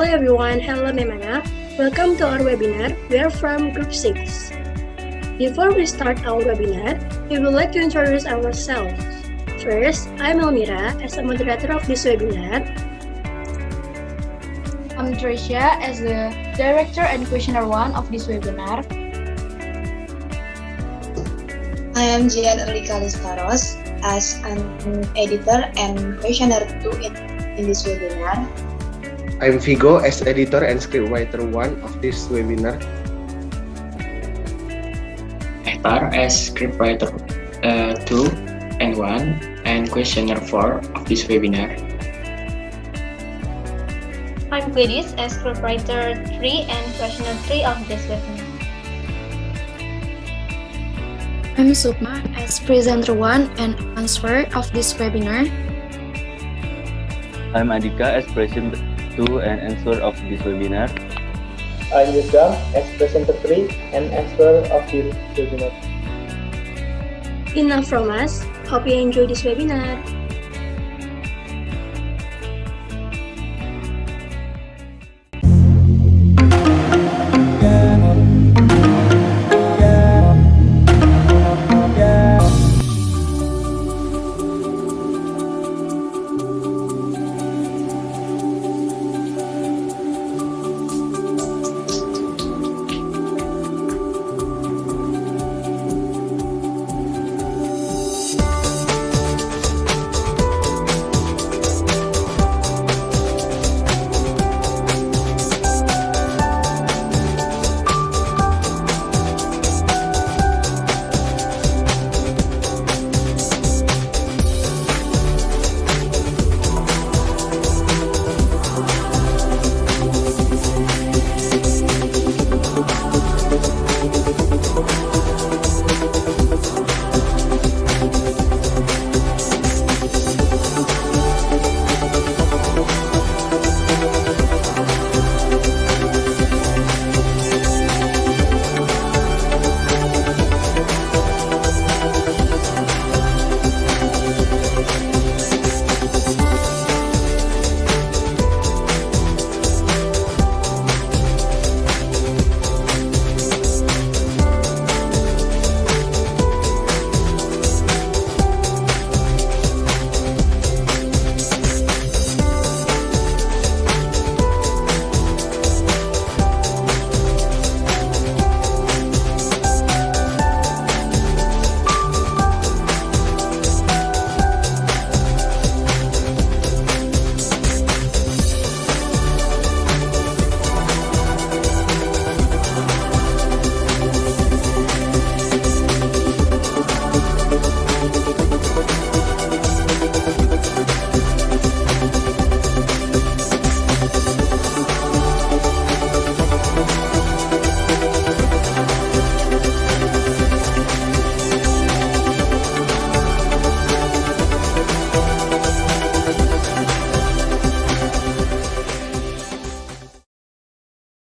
everyone, hello Memana. Welcome to our webinar. We are from Group 6. Before we start our webinar, we would like to introduce ourselves. First, I'm Elmira as a moderator of this webinar. I'm Therecia as the director and questioner 1 of this webinar. I am Jihan Calystarose as an editor and questioner 2 in this webinar. I'm Vigo as editor and scriptwriter 1 of this webinar. Mehtar as scriptwriter 2 and 1 and questioner 4 of this webinar. I'm Gladys as scriptwriter 3 and questioner 3 of this webinar. I'm Sukma as presenter 1 and answer of this webinar. I'm Adhikka as presenter 2 and answer of this webinar. I'm Irdam as presenter 3 and answer of this webinar. Enough from us. Hope you enjoy this webinar.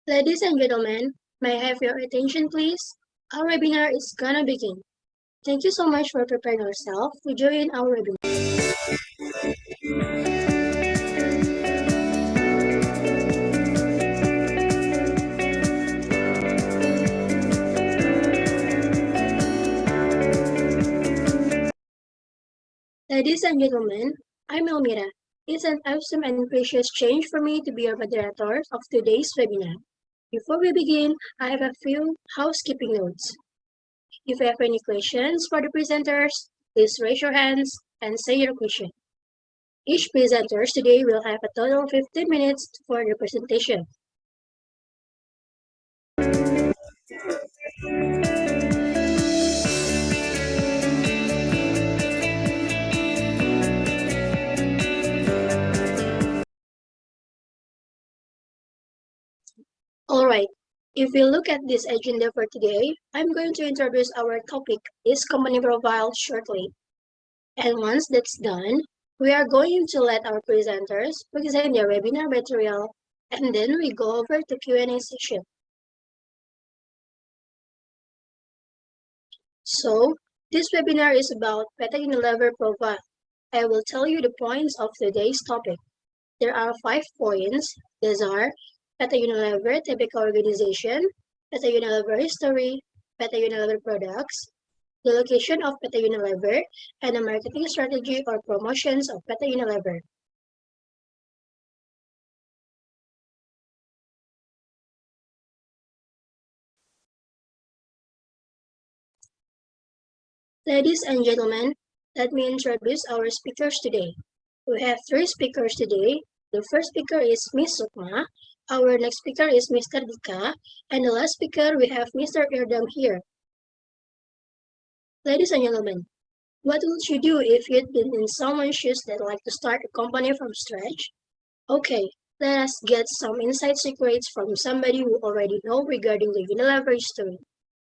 Ladies and gentlemen, may I have your attention please? Our webinar is gonna begin. Thank you so much for preparing yourself to join our webinar. Ladies and gentlemen, I'm Elmira. It's an awesome and precious change for me to be your moderator of today's webinar. Before we begin, I have a few housekeeping notes. If you have any questions for the presenters, please raise your hands and say your question. Each presenter today will have a total of 15 minutes for the presentation. Alright, if we look at this agenda for today, I'm going to introduce our topic, this company profile, shortly. And once that's done, we are going to let our presenters present their webinar material, and then we go over to Q&A session. So, this webinar is about PT Unilever profile. I will tell you the points of today's topic. There are 5 points. These are Peta Unilever typical organization, Peta Unilever history, Peta Unilever products, the location of Peta Unilever, and the marketing strategy or promotions of Peta Unilever. Ladies and gentlemen, let me introduce our speakers today. We have 3 speakers today. The first speaker is Miss Sukma, our next speaker is Mr. Dika, and the last speaker we have Mr. Irdam here. Ladies and gentlemen, what would you do if you'd been in someone's shoes that like to start a company from scratch? Okay, let us get some inside secrets from somebody who already know regarding the Unilever history.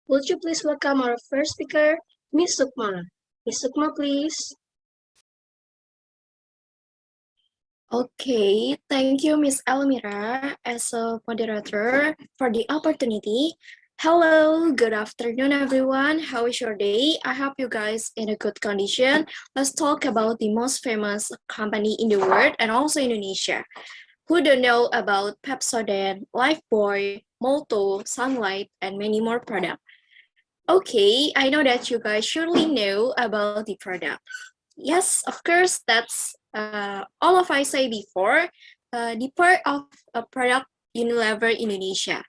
Would you please welcome our first speaker, Miss Sukma. Miss Sukma, please. Okay, thank you, Miss Elmira, as a moderator for the opportunity. Hello, good afternoon, everyone. How is your day? I hope you guys in a good condition. Let's talk about the most famous company in the world and also Indonesia. Who don't know about Pepsodent, Lifebuoy, Molto, Sunlight, and many more products? Okay, I know that you guys surely know about the product. Yes, of course, that's all of I say before, the part of a product Unilever Indonesia.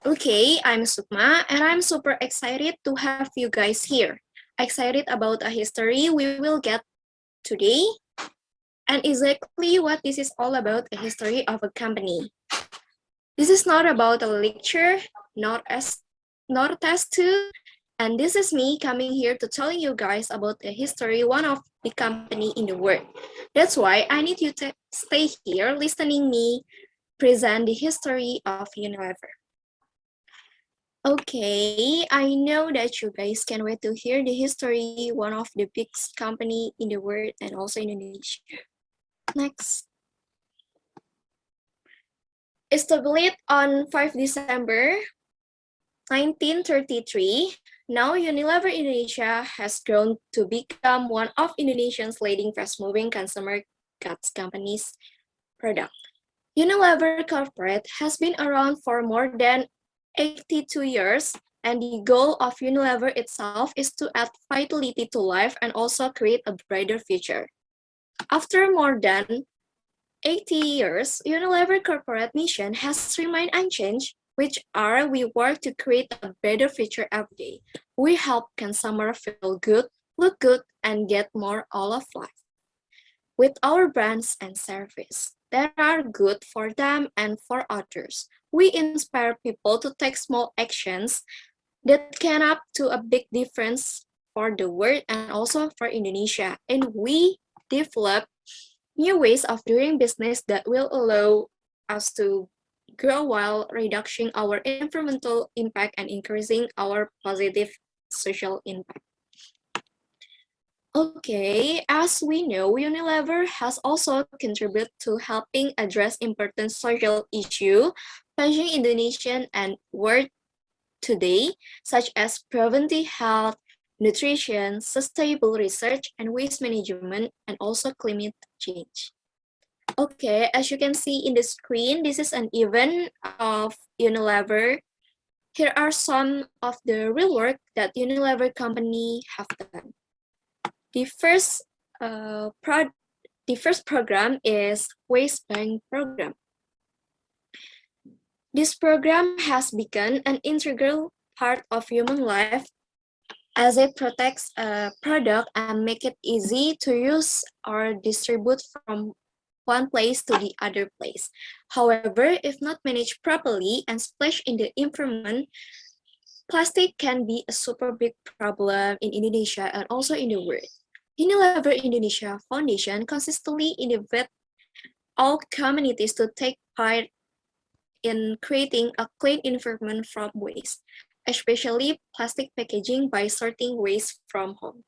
Okay, I'm Sukma, and I'm super excited to have you guys here. Excited about a history we will get today, and exactly what this is all about, a history of a company. This is not about a lecture, not a test too, and this is me coming here to tell you guys about the history one of the company in the world. That's why I need you to stay here listening me present the history of Unilever. Okay, I know that you guys can wait to hear the history one of the biggest company in the world and also in Indonesia. Next. Established on 5 December 1933, now Unilever Indonesia has grown to become one of Indonesia's leading fast-moving consumer goods companies product. Unilever Corporate has been around for more than 82 years, and the goal of Unilever itself is to add vitality to life and also create a brighter future. After more than 80 years, Unilever Corporate mission has remained unchanged, which are we work to create a better future every day. We help consumers feel good, look good, and get more all of life with our brands and service that are good for them and for others. We inspire people to take small actions that can up to a big difference for the world and also for Indonesia. And we develop new ways of doing business that will allow us to grow while reducing our environmental impact and increasing our positive social impact. Okay, as we know, Unilever has also contributed to helping address important social issues facing Indonesian and world today, such as preventive health, nutrition, sustainable research, and waste management, and also climate change. Okay, as you can see in the screen, this is an event of Unilever. Here are some of the real work that Unilever company have done. The first program is Waste Bank Program. This program has become an integral part of human life as it protects a product and make it easy to use or distribute from one place to the other place. However, if not managed properly and splashed in the environment, plastic can be a super big problem in Indonesia and also in the world. Unilever Indonesia Foundation consistently innovate all communities to take part in creating a clean environment from waste, especially plastic packaging by sorting waste from home.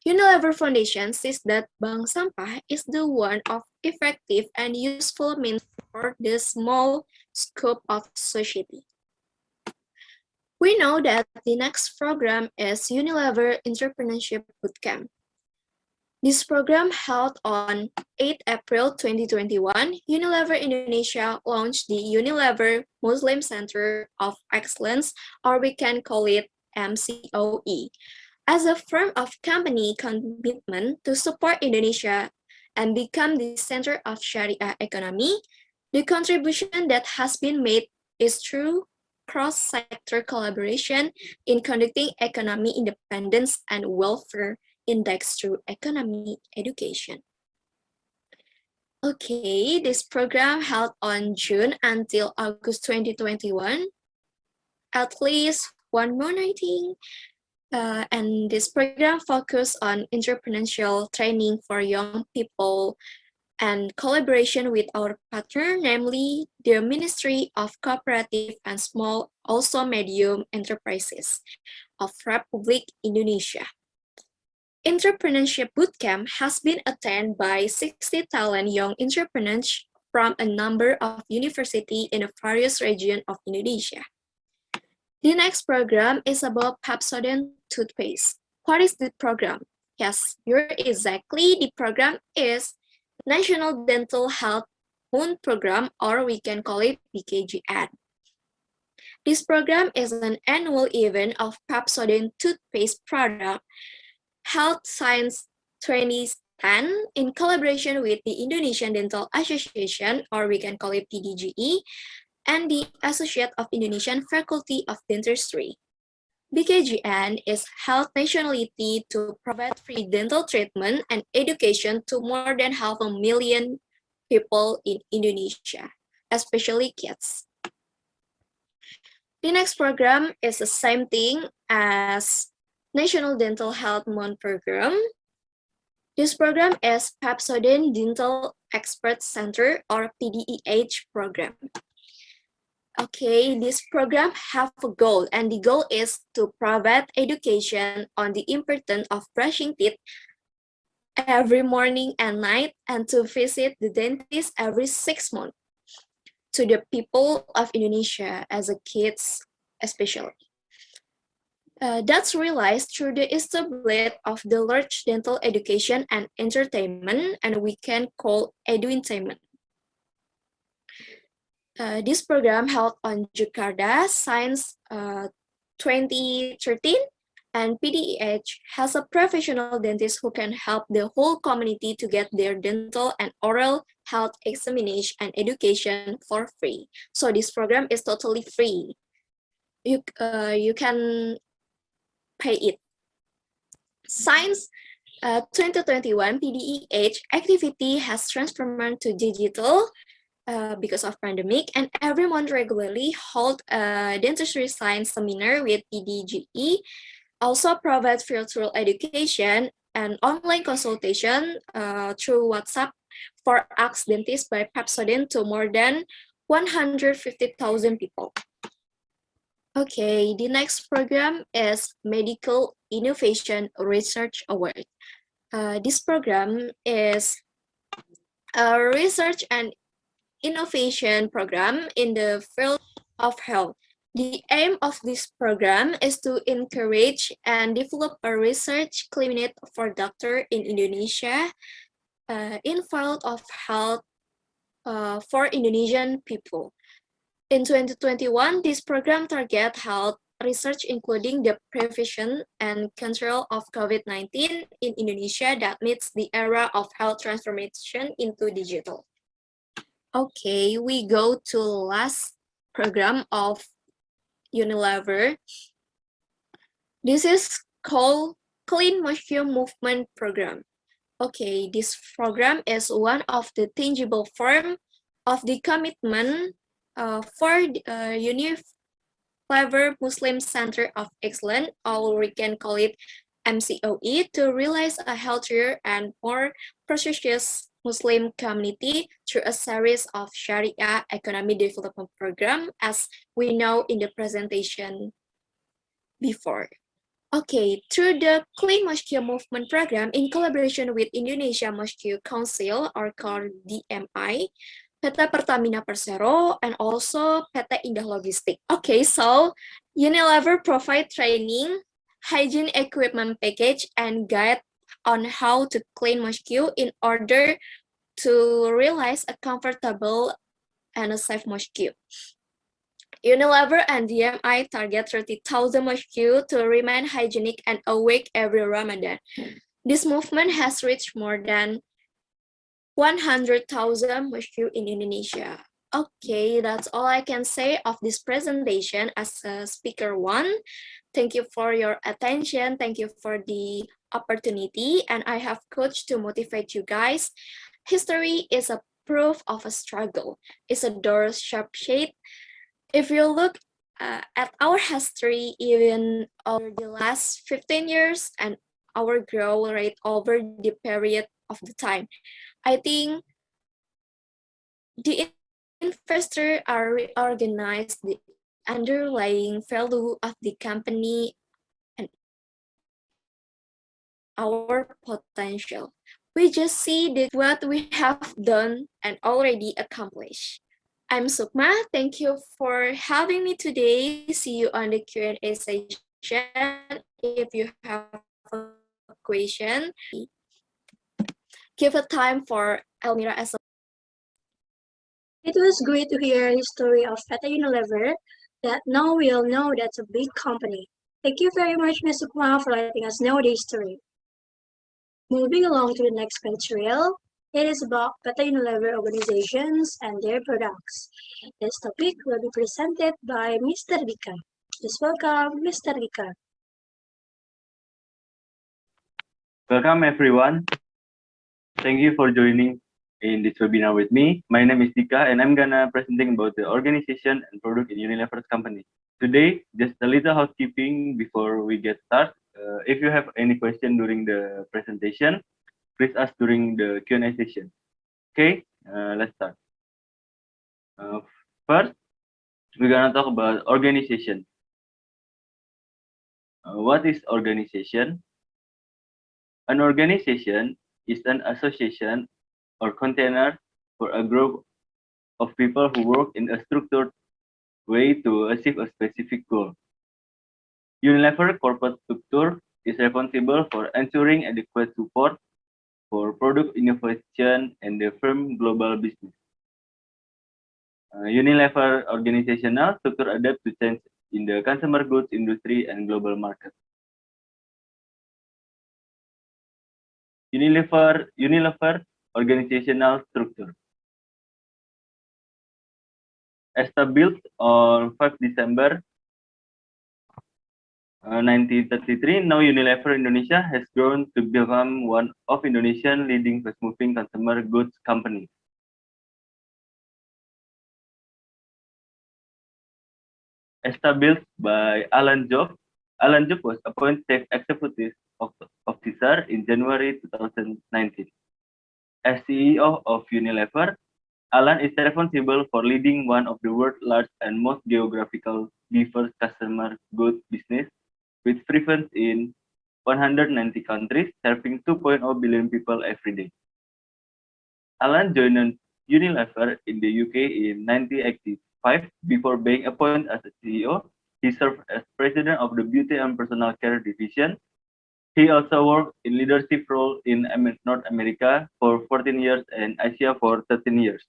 Unilever Foundation says that bank sampah is the one of effective and useful means for the small scope of society. We know that the next program is Unilever Entrepreneurship Bootcamp. This program held on 8 April 2021. Unilever Indonesia launched the Unilever Muslim Center of Excellence, or we can call it MCOE, as a form of company commitment to support Indonesia and become the center of Sharia economy. The contribution that has been made is through cross-sector collaboration in conducting economy independence and welfare index through economy education. Okay, this program held on June until August 2021, at least 1 month, I think. And this program focused on entrepreneurial training for young people and collaboration with our partner, namely the Ministry of Cooperative and Small, also Medium Enterprises of Republic Indonesia. Entrepreneurship Bootcamp has been attended by 60 talent young entrepreneurs from a number of universities in the various regions of Indonesia. The next program is about Pepsodent toothpaste. What is the program? Yes, you're exactly. The program is National Dental Health Moon Program, or we can call it BKGN. This program is an annual event of Pepsodent toothpaste product Health Science 2010 in collaboration with the Indonesian Dental Association, or we can call it PDGE, and the Associate of Indonesian Faculty of Dentistry. BKGN is held nationally to provide free dental treatment and education to more than 500,000 people in Indonesia, especially kids. The next program is the same thing as National Dental Health Month Program. This program is Pepsodent Dental Expert Center, or PDEH program. Okay, this program have a goal, and the goal is to provide education on the importance of brushing teeth every morning and night, and to visit the dentist every 6 months to the people of Indonesia as a kids especially. That's realized through the establishment of the large dental education and entertainment, and we can call edutainment. This program held on Jakarta since 2013, and PDEH has a professional dentist who can help the whole community to get their dental and oral health examination and education for free. So this program is totally free. You can pay it. Since 2021, PDEH activity has transformed to digital because of pandemic, and every month regularly hold a dentistry science seminar with PDGE, also provide virtual education and online consultation through WhatsApp for Ask Dentist by Pepsodent to more than 150,000 people. Okay, the next program is Medical Innovation Research Award. This program is a research and innovation program in the field of health. The aim of this program is to encourage and develop a research clinic for doctors in Indonesia in field of health for Indonesian people. In 2021, this program target health research including the prevention and control of COVID-19 in Indonesia that meets the era of health transformation into digital. Okay, we go to last program of Unilever. This is called Clean Mosque Movement Program. Okay, this program is one of the tangible form of the commitment for Unilever Muslim Center of Excellence, or we can call it MCOE, to realize a healthier and more prosperous Muslim community through a series of Sharia economy development program, as we know in the presentation before. Okay, through the Clean Mosque Movement Program in collaboration with Indonesia Mosque Council, or called DMI, PT Pertamina Persero, and also PT Indah Logistik. Okay, so Unilever provide training, hygiene equipment package, and guide on how to clean mosquito in order to realize a comfortable and a safe mosquito. Unilever and DMI target 30,000 mosquito to remain hygienic and awake every Ramadan. This movement has reached more than 100,000 mosquito in Indonesia. Okay, that's all I can say of this presentation as a speaker one. Thank you for your attention. Thank you for the opportunity. And I have coach to motivate you guys. History is a proof of a struggle. It's a door sharp shade. If you look at our history, even over the last 15 years and our growth rate over the period of the time, I think the investors are reorganized the underlying value of the company and our potential. We just see that what we have done and already accomplished. I'm Sukma. Thank you for having me today. See you on the Q&A session. If you have a question, give a time for Elmira as a It was great to hear his story of Peta Unilever, that now we all know that's a big company. Thank you very much, Ms. Sukma, for letting us know the history. Moving along to the next material, it is about Peta Unilever organizations and their products. This topic will be presented by Mr. Dika. Just welcome, Mr. Dika. Welcome everyone. Thank you for joining in this webinar with me. My name is Dika and I'm gonna presenting about the organization and product in Unilever's company. Today, just a little housekeeping before we get started. If you have any question during the presentation, please ask during the Q&A session. Okay, let's start. First, we're gonna talk about organization. What is organization? An organization is an association or container for a group of people who work in a structured way to achieve a specific goal. Unilever corporate structure is responsible for ensuring adequate support for product innovation and the firm global business. Unilever organizational structure adapt to change in the consumer goods industry and global market. Unilever organizational structure. Established on 5 December 1933, now Unilever Indonesia has grown to become one of Indonesia's leading fast-moving consumer goods companies. Established by Alan Job. Alan Job was appointed Chief Executive Officer in January 2019. As CEO of Unilever, Alan is responsible for leading one of the world's largest and most geographical diverse consumer goods business, with presence in 190 countries, serving 2.0 billion people every day. Alan joined Unilever in the UK in 1985. Before being appointed as a CEO, he served as president of the Beauty and Personal Care division. He also worked in leadership role in North America for 14 years and Asia for 13 years.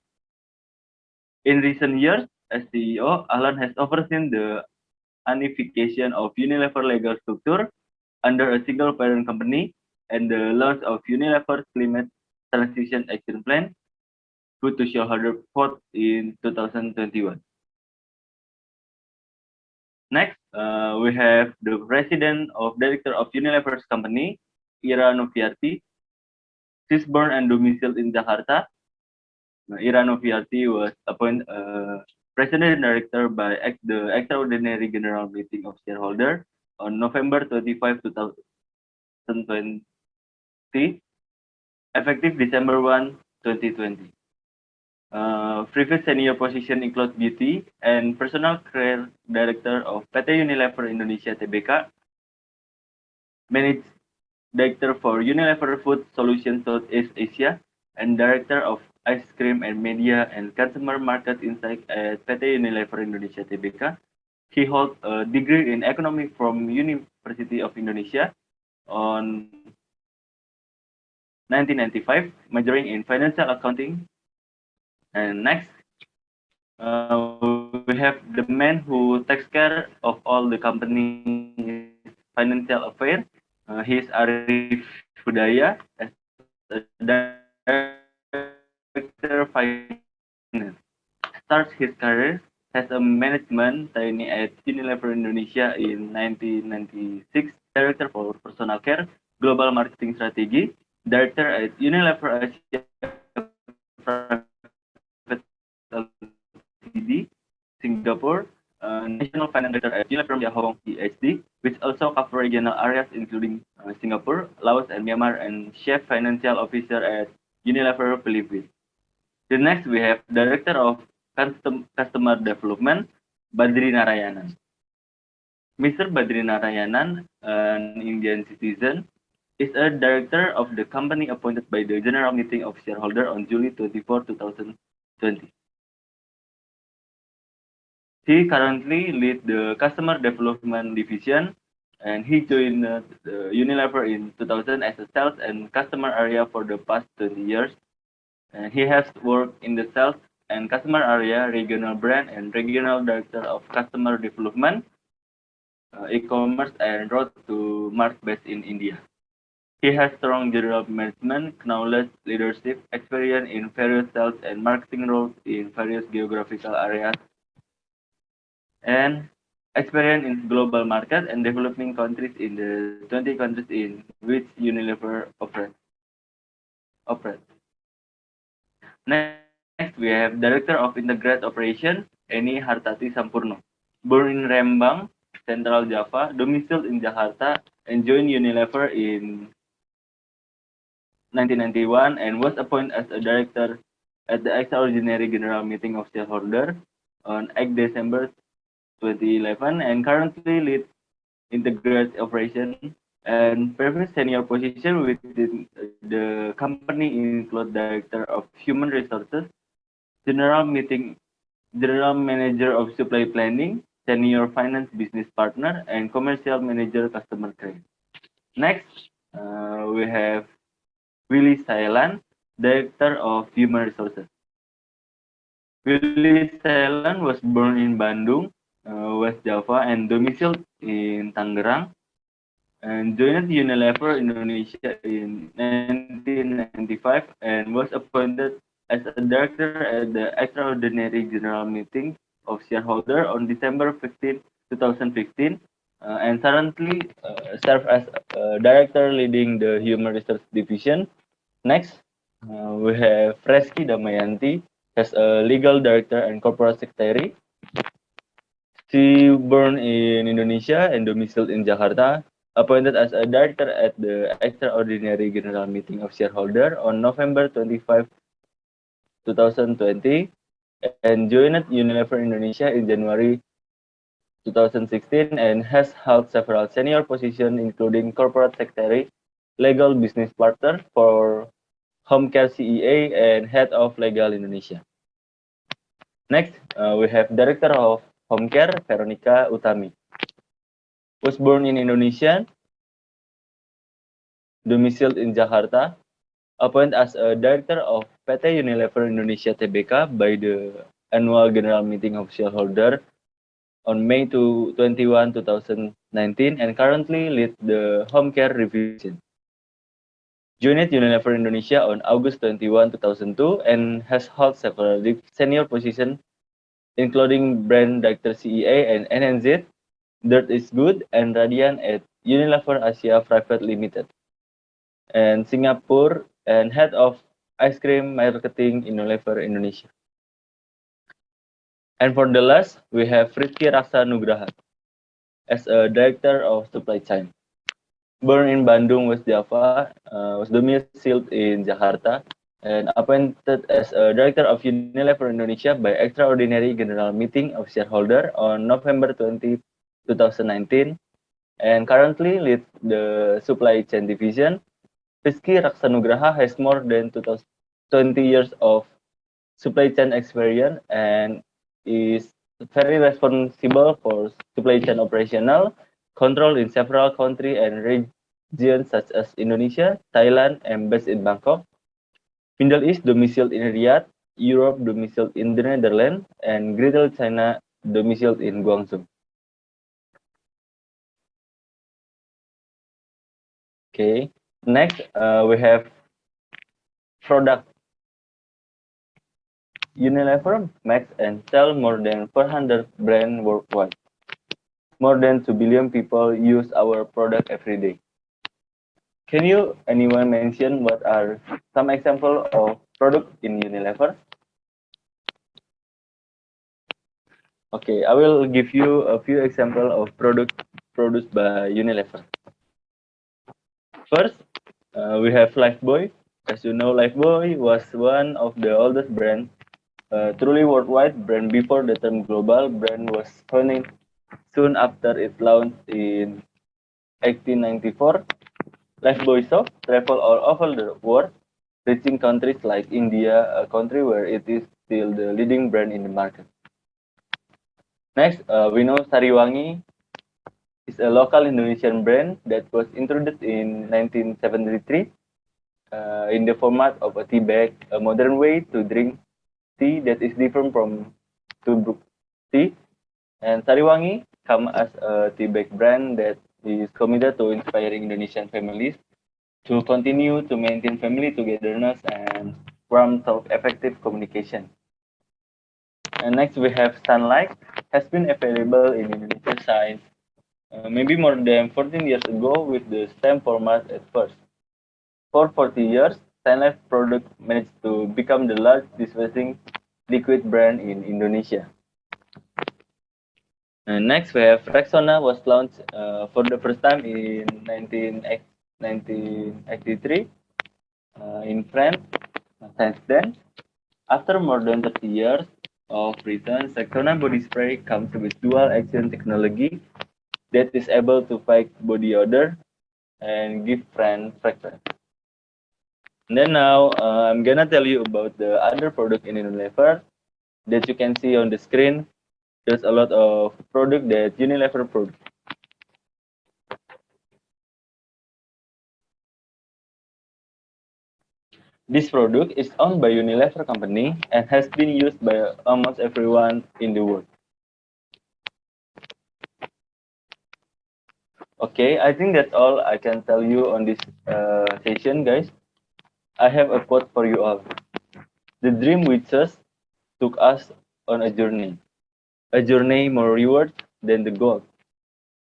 In recent years, as CEO, Alan has overseen the unification of Unilever legal structure under a single parent company and the launch of Unilever's Climate Transition Action Plan, put to shareholder vote in 2021. Next, we have the president of director of Unilever's company, Ira Noviarty. She's born and domiciled in Jakarta. Ira Noviarty was appointed president and director by the extraordinary general meeting of shareholders on November 25, 2020, effective December 1, 2020. Previous senior position include beauty and personal care director of PT Unilever Indonesia Tbk, managed director for Unilever Food Solutions Southeast Asia, and director of ice cream and media and consumer market insight at PT Unilever Indonesia Tbk. He holds a degree in economics from University of Indonesia on 1995, majoring in financial accounting. And next, we have the man who takes care of all the company's financial affairs. He is Arif Hudaya as a director finance. Starts his career as a management trainee at Unilever Indonesia in 1996, director for personal care, global marketing strategy, director at Unilever Asia Private Ltd, Singapore, national finance director at Unilever India Hong Kong PhD, which also cover regional areas including Singapore, Laos, and Myanmar, and Chief Financial Officer at Unilever Philippines. Then next we have Director of Customer Development, Badri Narayanan. Mr. Badri Narayanan, an Indian citizen, is a director of the company appointed by the General Meeting of Shareholder on July 24, 2020. He currently leads the Customer Development Division, and he joined Unilever in 2000 as a sales and customer area for the past 20 years. And he has worked in the sales and customer area, regional brand, and regional director of customer development, e-commerce, and road to market based in India. He has strong general management knowledge, leadership experience in various sales and marketing roles in various geographical areas, and experience in global market and developing countries in the 20 countries in which Unilever operates. Next, we have Director of Integrated Operation, Eni Hartati Sampurno. Born in Rembang, Central Java, domiciled in Jakarta, and joined Unilever in 1991 and was appointed as a director at the extraordinary general meeting of shareholder on 8 December 2011 and currently leads integrated operation and previous senior position within the company include director of human resources, general manager of supply planning, senior finance business partner, and commercial manager customer care. Next, we have Willy Sailan, director of human resources. Willy Sailan was born in Bandung, West Java, and domiciled in Tangerang, and joined Unilever Indonesia in 1995 and was appointed as a director at the extraordinary general meeting of shareholder on December 15, 2015, and currently serve as director leading the human resource division. Next, we have Freski Damayanti as a legal director and corporate secretary. She born in Indonesia and domiciled in Jakarta, appointed as a director at the extraordinary general meeting of shareholder on November 25, 2020, and joined Unilever Indonesia in January 2016 and has held several senior positions including corporate secretary, legal business partner for Home Care CEA and head of legal Indonesia. Next, we have director of Home Care, Veronica Utami. Was born in Indonesia, domiciled in Jakarta, appointed as a director of PT Unilever Indonesia Tbk by the annual general meeting of shareholder on May 21, 2019, and currently lead the home care revision. Joined Unilever Indonesia on August 21, 2002, and has held several senior positions, including brand director CEA and NNZ, Dirt is Good, and Radian at Unilever Asia Private Limited, and Singapore, and head of ice cream marketing in Unilever Indonesia. And for the last, we have Rizky Raksa Nugraha as a director of supply chain. Born in Bandung, West Java, was domiciled in Jakarta, and appointed as a director of Unilever Indonesia by extraordinary general meeting of shareholder on November 20, 2019, and currently leads the supply chain division. Rizky Raksanugraha has more than 20 years of supply chain experience and is very responsible for supply chain operational control in several countries and Jihan such as Indonesia, Thailand, and based in Bangkok. Middle East domiciled in Riyadh, Europe domiciled in the Netherlands, and Greater China domiciled in Guangzhou. Okay, next we have product. Unilever makes and sells more than 400 brands worldwide. More than 2 billion people use our product every day. Can you anyone mention what are some examples of product in Unilever? Okay, I will give you a few examples of product produced by Unilever. First, we have Lifebuoy. As you know, Lifebuoy was one of the oldest brands, truly worldwide brand before the term global brand was coined soon after it launched in 1894. Lifebuoy soap travel all over the world, reaching countries like India, a country where it is still the leading brand in the market. Next, we know Sariwangi is a local Indonesian brand that was introduced in 1973 in the format of a tea bag, a modern way to drink tea that is different from Tubruk tea. And Sariwangi come as a tea bag brand that is committed to inspiring Indonesian families to continue to maintain family togetherness and warmth of effective communication. And next we have Sunlight, has been available in Indonesia since maybe more than 14 years ago with the same format at first. For 40 years, Sunlight product managed to become the largest dispensing liquid brand in Indonesia. And next we have Rexona was launched for the first time in 1983 in France. Since then, after more than 30 years of research, Rexona body spray comes with dual action technology that is able to fight body odor and give fragrance. And then now I'm gonna tell you about the other product in Unilever that you can see on the screen. There's a lot of product that Unilever produce. This product is owned by Unilever Company and has been used by almost everyone in the world. Okay, I think that's all I can tell you on this session, guys. I have a quote for you all. The dream witches took us on a journey more reward than the goal.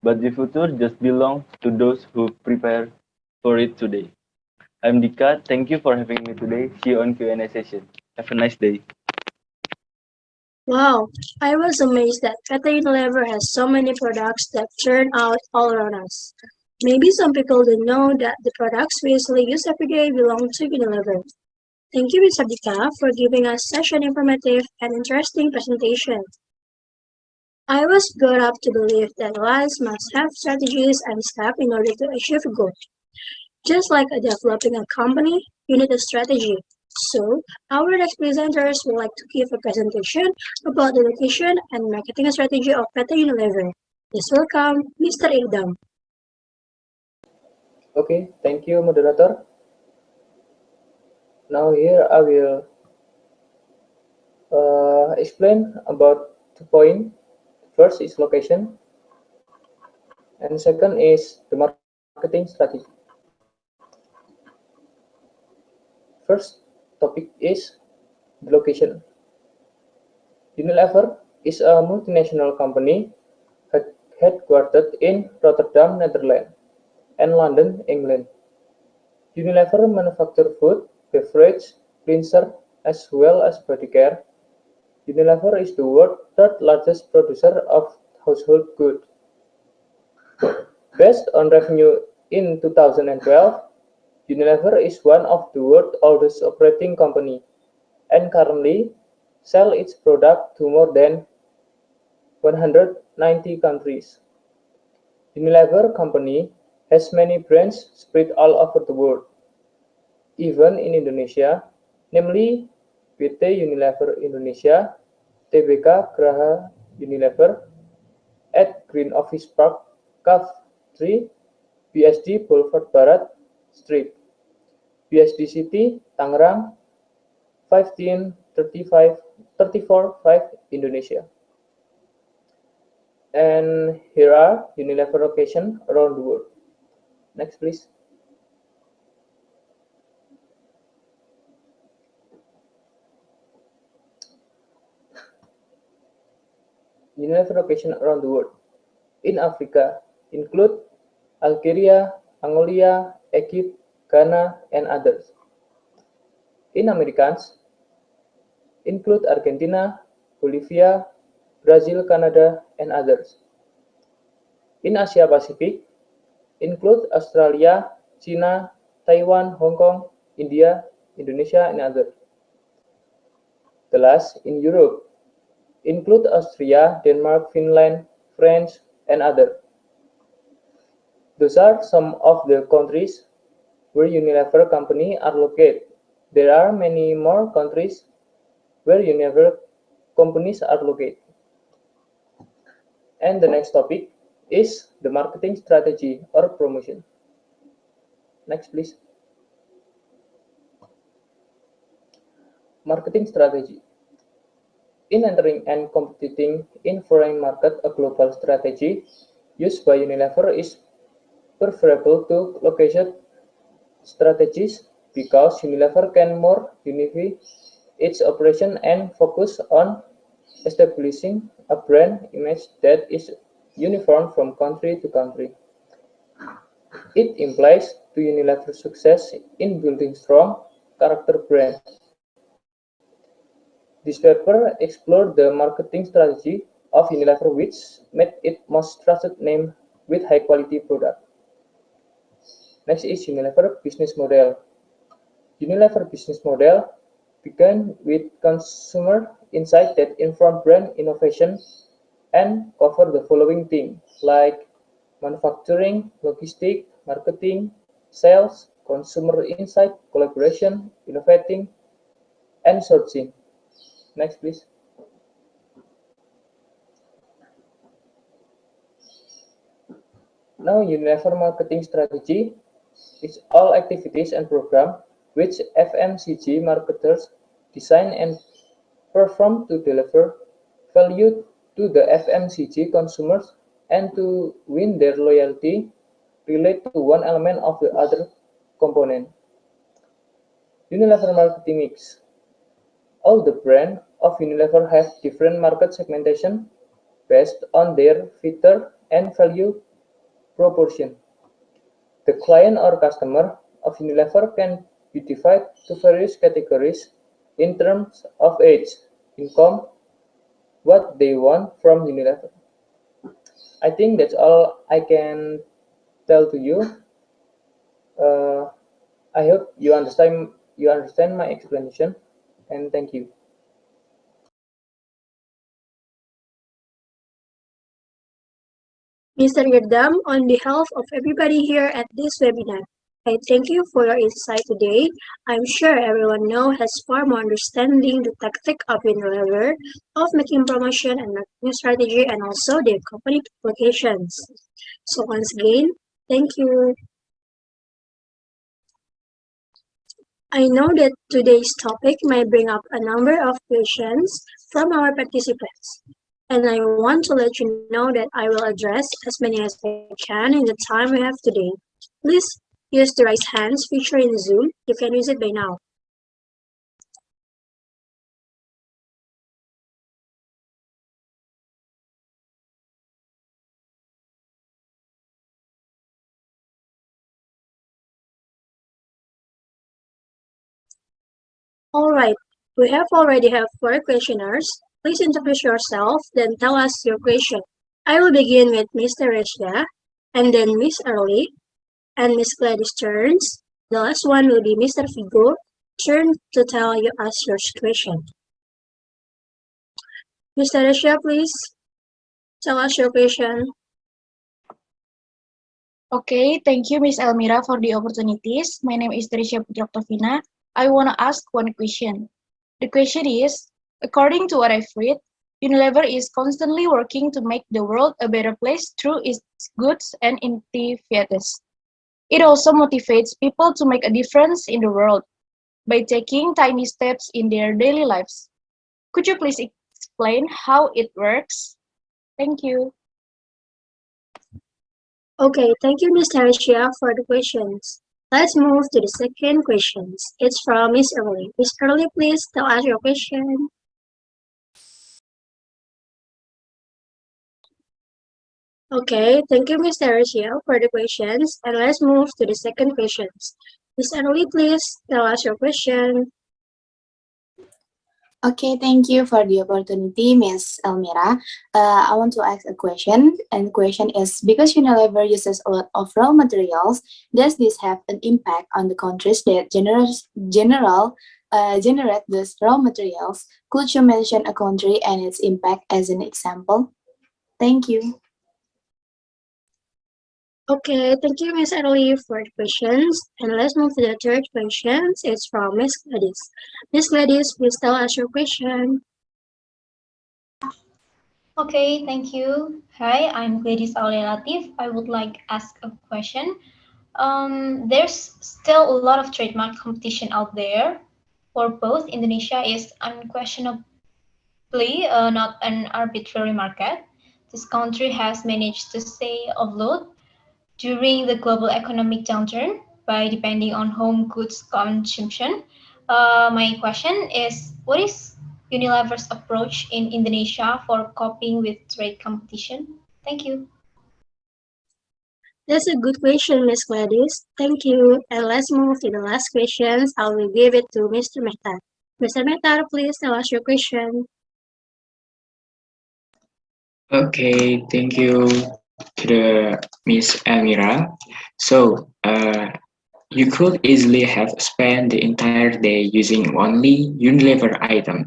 But the future just belongs to those who prepare for it today. I'm Dika. Thank you for having me today. See you on Q&A session. Have a nice day. Wow, I was amazed that Peta Unilever has so many products that churn out all around us. Maybe some people don't know that the products we usually use every day belong to Unilever. Thank you, Ms. Adhikka, for giving us such an informative and interesting presentation. I was brought up to believe that lives must have strategies and steps in order to achieve a goal. Just like developing a company, you need a strategy. So, our next presenters would like to give a presentation about the location and marketing strategy of Peta Unilever. Please welcome Mr. Irdam. Okay, thank you, moderator. Now here I will explain about 2 points. First is location, and second is the marketing strategy. First topic is the location. Unilever is a multinational company headquartered in Rotterdam, Netherlands, and London, England. Unilever manufactures food, beverage, cleanser, as well as body care. Unilever is the world's third largest producer of household goods. Based on revenue in 2012, Unilever is one of the world's oldest operating companies and currently sells its product to more than 190 countries. Unilever Company has many brands spread all over the world, even in Indonesia, namely PT Unilever Indonesia, Tbk Graha Unilever, at Green Office Park, Cove 3, BSD Boulevard Barat Street, BSD City, Tangerang, 15345 Indonesia. And here are Unilever locations around the world. Next, please. Unilever locations around the world. In Africa, include Algeria, Aulia, Egypt, Ghana, and others. In Americans, include Argentina, Bolivia, Brazil, Canada, and others. In Asia Pacific, include Australia, China, Taiwan, Hong Kong, India, Indonesia, and others. The last, in Europe, include Austria, Denmark, Finland, France, and others. Those are some of the countries where Unilever Company are located. There are many more countries where Unilever companies are located. And the next topic is the marketing strategy or promotion. Next, please. Marketing strategy. In entering and competing in foreign market, a global strategy used by Unilever is preferable to location strategies because Unilever can more unify its operation and focus on establishing a brand image that is uniform from country to country. It implies to Unilever's success in building strong character brand. This paper explored the marketing strategy of Unilever, which made it most trusted name with high quality product. Next is Unilever business model. Unilever business model began with consumer insight that inform brand innovation and cover the following themes like manufacturing, logistics, marketing, sales, consumer insight, collaboration, innovating, and sourcing. Next, please. Now, Unilever marketing strategy is all activities and programs which FMCG marketers design and perform to deliver value to the FMCG consumers and to win their loyalty relate to one element of the other component. Unilever marketing mix. All the brands of Unilever have different market segmentation based on their feature and value proportion. The client or customer of Unilever can be divided to various categories in terms of age, income, what they want from Unilever. I think that's all I can tell to you. I hope you understand my explanation, and thank you. Mr. Irdam, on behalf of everybody here at this webinar, I thank you for your insight today. I'm sure everyone now has far more understanding the tactic of Unilever of making promotion and marketing strategy and also their company locations. So once again, thank you. I know that today's topic might bring up a number of questions from our participants, and I want to let you know that I will address as many as I can in the time we have today. Please use the raise hands feature in Zoom. You can use it by now. Alright, we already have 4 questioners. Please introduce yourself, then tell us your question. I will begin with Miss Therecia, and then Miss Early, and Miss Gladys turns. The last one will be Mr. Vigo, turn to tell us your question. Miss Therecia, please tell us your question. Okay, thank you, Miss Elmira, for the opportunities. My name is Therecia Oktovina. I want to ask one question. The question is, according to what I've read, Unilever is constantly working to make the world a better place through its goods and initiatives. It also motivates people to make a difference in the world by taking tiny steps in their daily lives. Could you please explain how it works? Thank you. Okay, thank you, Ms. Therecia, for the questions. Let's move to the second questions. It's from Miss Early. Miss Early, please tell us your question. Okay, thank you, Ms. Therecia, for the questions. And let's move to the second questions. Miss Early, please tell us your question. Okay, thank you for the opportunity, Miss Elmira. I want to ask a question, and the question is, because Unilever uses a lot of raw materials, does this have an impact on the countries that generate these raw materials? Could you mention a country and its impact as an example? Thank you. Okay, thank you, Miss Early, for the questions. And let's move to the third questions. It's from Miss Gladys. Miss Gladys, please tell us your question. Okay, thank you. Hi, I'm Gladys Aulia Latief. I would like to ask a question. There's still a lot of trademark competition out there. For both, Indonesia is unquestionably not an arbitrary market. This country has managed to stay afloat during the global economic downturn by depending on home goods consumption. My question is, what is Unilever's approach in Indonesia for coping with trade competition? Thank you. That's a good question, Miss Gladys. Thank you. And let's move to the last questions. I will give it to Mr. Mehtar. Mr. Mehtar, please tell us your question. Okay, thank you to the Miss Elmira. So, you could easily have spent the entire day using only Unilever item,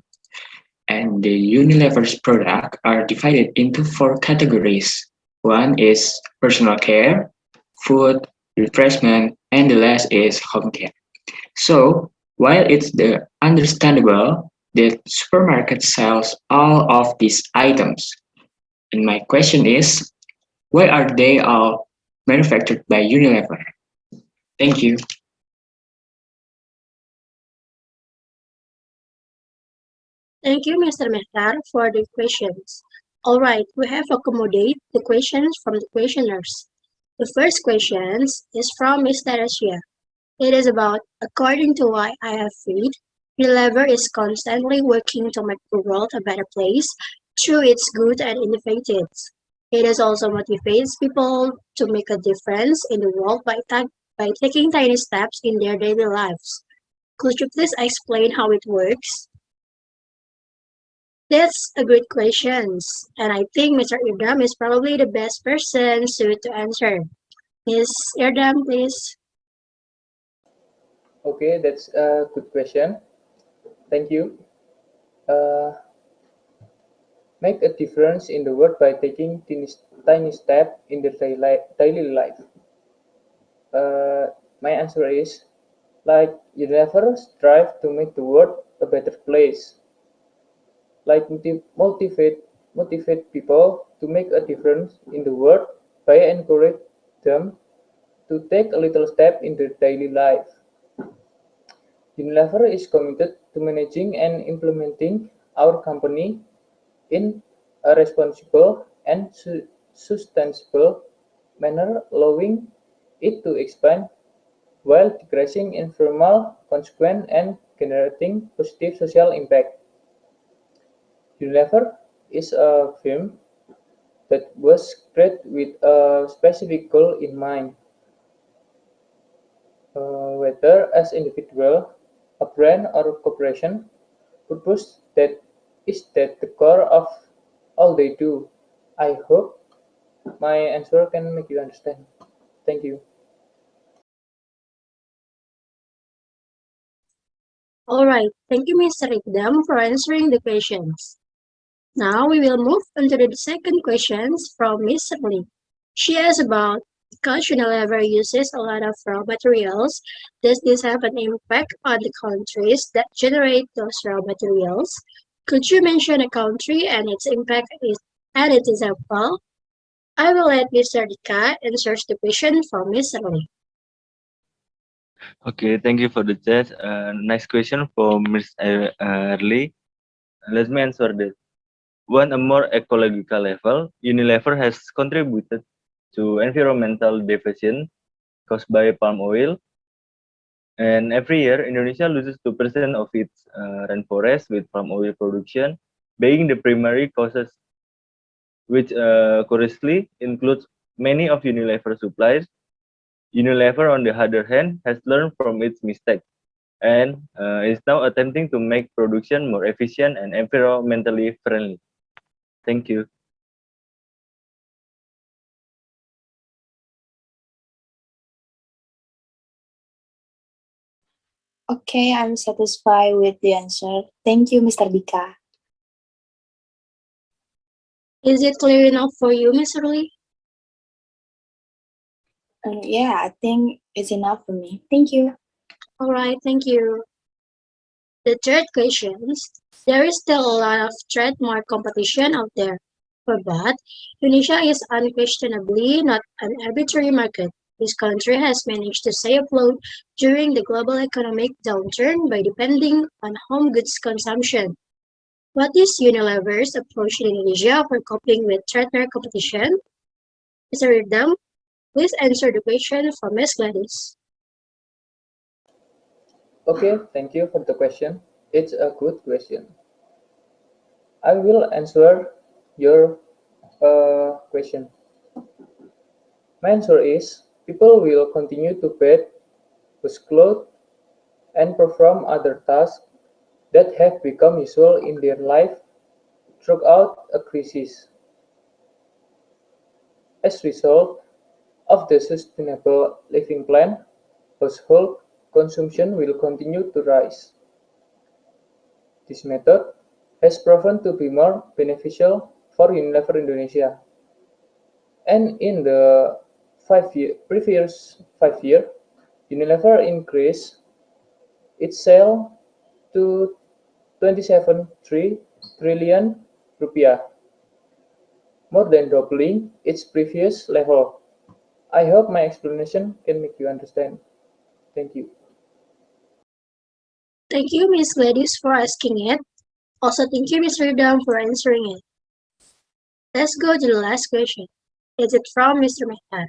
and the Unilever's product are divided into four categories. One is personal care, food, refreshment, and the last is home care. So, while it's understandable that supermarket sells all of these items, and my question is, why are they all manufactured by Unilever? Thank you. Thank you, Mr. Mehtar, for the questions. All right, we have accommodated the questions from the questioners. The first question is from Ms. Therecia. It is about, according to what I have read, Unilever is constantly working to make the world a better place through its good and innovations. It is also motivates people to make a difference in the world by taking tiny steps in their daily lives. Could you please explain how it works? That's a good question, and I think Mr. Irdam is probably the best person suited to answer. Ms. Irdam, please. Okay, that's a good question. Thank you. Uh, make a difference in the world by taking tiny step in the daily life. My answer is, like, you never strive to make the world a better place. Like, motivate people to make a difference in the world by encourage them to take a little step in their daily life. Unilever is committed to managing and implementing our company in a responsible and sustainable manner, allowing it to expand while decreasing environmental consequences and generating positive social impact. Unilever is a firm that was created with a specific goal in mind, whether as individual, a brand, or a corporation. Purpose that is at the core of all they do. I hope my answer can make you understand. Thank you. All right, thank you, Mr. Irdam, for answering the questions. Now we will move on to the second questions from Ms. Lee. She asks about, because Unilever uses a lot of raw materials, does this have an impact on the countries that generate those raw materials? Could you mention a country and its impact and its example? I will let Mr. Dika answer the question from Ms. Lee. Okay, thank you for the chat. Nice question from Miss Early. Let me answer this. On a more ecological level, Unilever has contributed to environmental degradation caused by palm oil. And every year, Indonesia loses 2% of its rainforest with palm oil production, being the primary causes, which currently includes many of Unilever supplies. Unilever, on the other hand, has learned from its mistakes and is now attempting to make production more efficient and environmentally friendly. Thank you. Okay, I'm satisfied with the answer. Thank you, Mr. Dika. Is it clear enough for you, Miss Lee? Yeah, I think it's enough for me. Thank you. All right, thank you. The third question is, there is still a lot of trademark competition out there. But Indonesia is unquestionably not an arbitrary market. This country has managed to stay afloat during the global economic downturn by depending on home goods consumption. What is Unilever's approach in Indonesia for coping with trademark competition? Mr. Irdam, please answer the question from Ms. Gladys. Okay, thank you for the question. It's a good question. I will answer your question. My answer is people will continue to bet, push clothes, and perform other tasks that have become usual in their life throughout a crisis. As a result of the Sustainable Living Plan, household consumption will continue to rise. This method has proven to be more beneficial for Unilever Indonesia. And in the previous 5 years, Unilever increased its sale to 27.3 trillion rupiah, more than doubling its previous level. I hope my explanation can make you understand. Thank you. Thank you, Ms. Gladys, for asking it. Also, thank you, Mr. Irdam, for answering it. Let's go to the last question. Is it from Mr. Mehtar?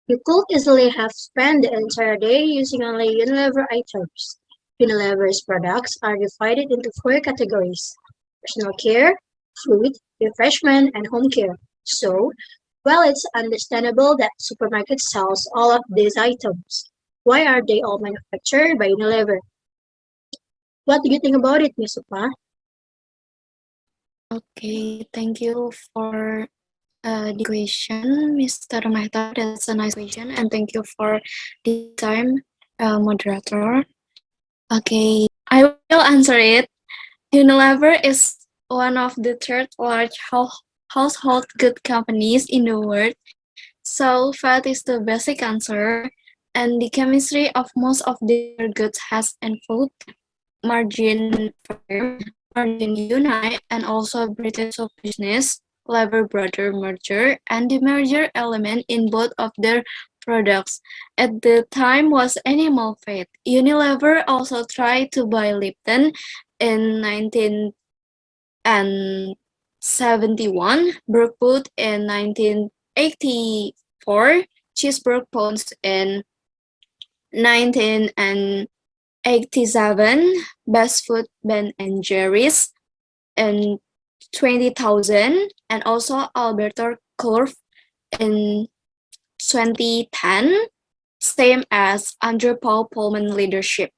You could easily have spent the entire day using only Unilever items. Unilever's products are divided into four categories: personal care, food, refreshment, and home care. So, while it's understandable that supermarkets sells all of these items, why are they all manufactured by Unilever? What do you think about it, Ms. Sukma? Okay, thank you for the question, Mr. Mehta. That's a nice question, and thank you for the time, moderator. Okay, I will answer it. Unilever is one of the third large household good companies in the world. So fat is the basic answer, and the chemistry of most of their goods has involved margin firm, margin unite, and also British of business, Lever Brother merger, and the merger element in both of their products. At the time was animal fat. Unilever also tried to buy Lipton in 1971, Brookwood in 1984, Cheeseburg Pounds in 1987, Best Food Ben and Jerry's in 20,000, and also Alberto Curve in 2010, same as under Paul Pullman leadership.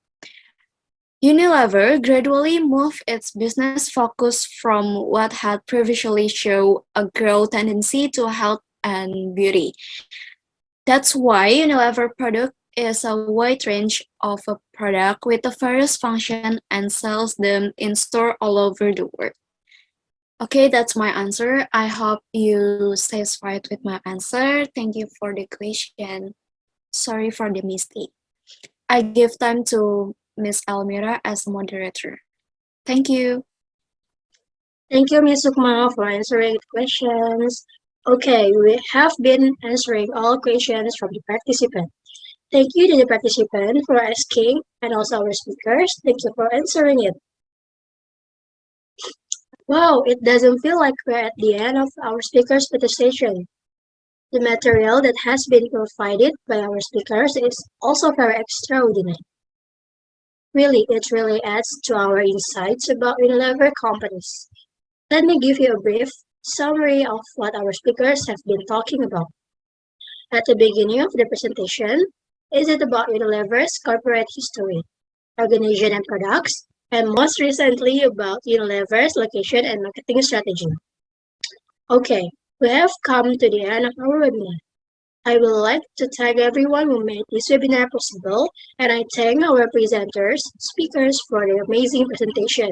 Unilever gradually moved its business focus from what had previously shown a growth tendency to health and beauty. That's why Unilever product is a wide range of a product with a various function and sells them in store all over the world. Okay, that's my answer. I hope you satisfied with my answer. Thank you for the question. Sorry for the mistake. I give time to Miss Elmira as moderator. Thank you. Thank you, Ms. Sukma, for answering the questions. Okay, we have been answering all questions from the participants. Thank you to the participant for asking and also our speakers. Thank you for answering it. Wow, it doesn't feel like we're at the end of our speakers' presentation. The material that has been provided by our speakers is also very extraordinary. Really, it really adds to our insights about Unilever companies. Let me give you a brief summary of what our speakers have been talking about. At the beginning of the presentation, is it about Unilever's corporate history, organization and products, and most recently about Unilever's location and marketing strategy. Okay, we have come to the end of our webinar. I would like to thank everyone who made this webinar possible, and I thank our presenters, speakers for their amazing presentation.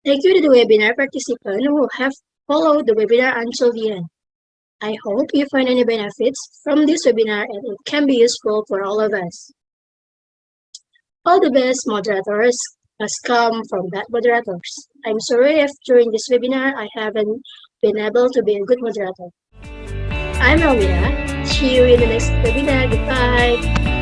Thank you to the webinar participants who have followed the webinar until the end. I hope you find any benefits from this webinar and it can be useful for all of us. All the best moderators must come from bad moderators. I'm sorry if during this webinar I haven't been able to be a good moderator. I'm Elmira. See you in the next webinar. Goodbye.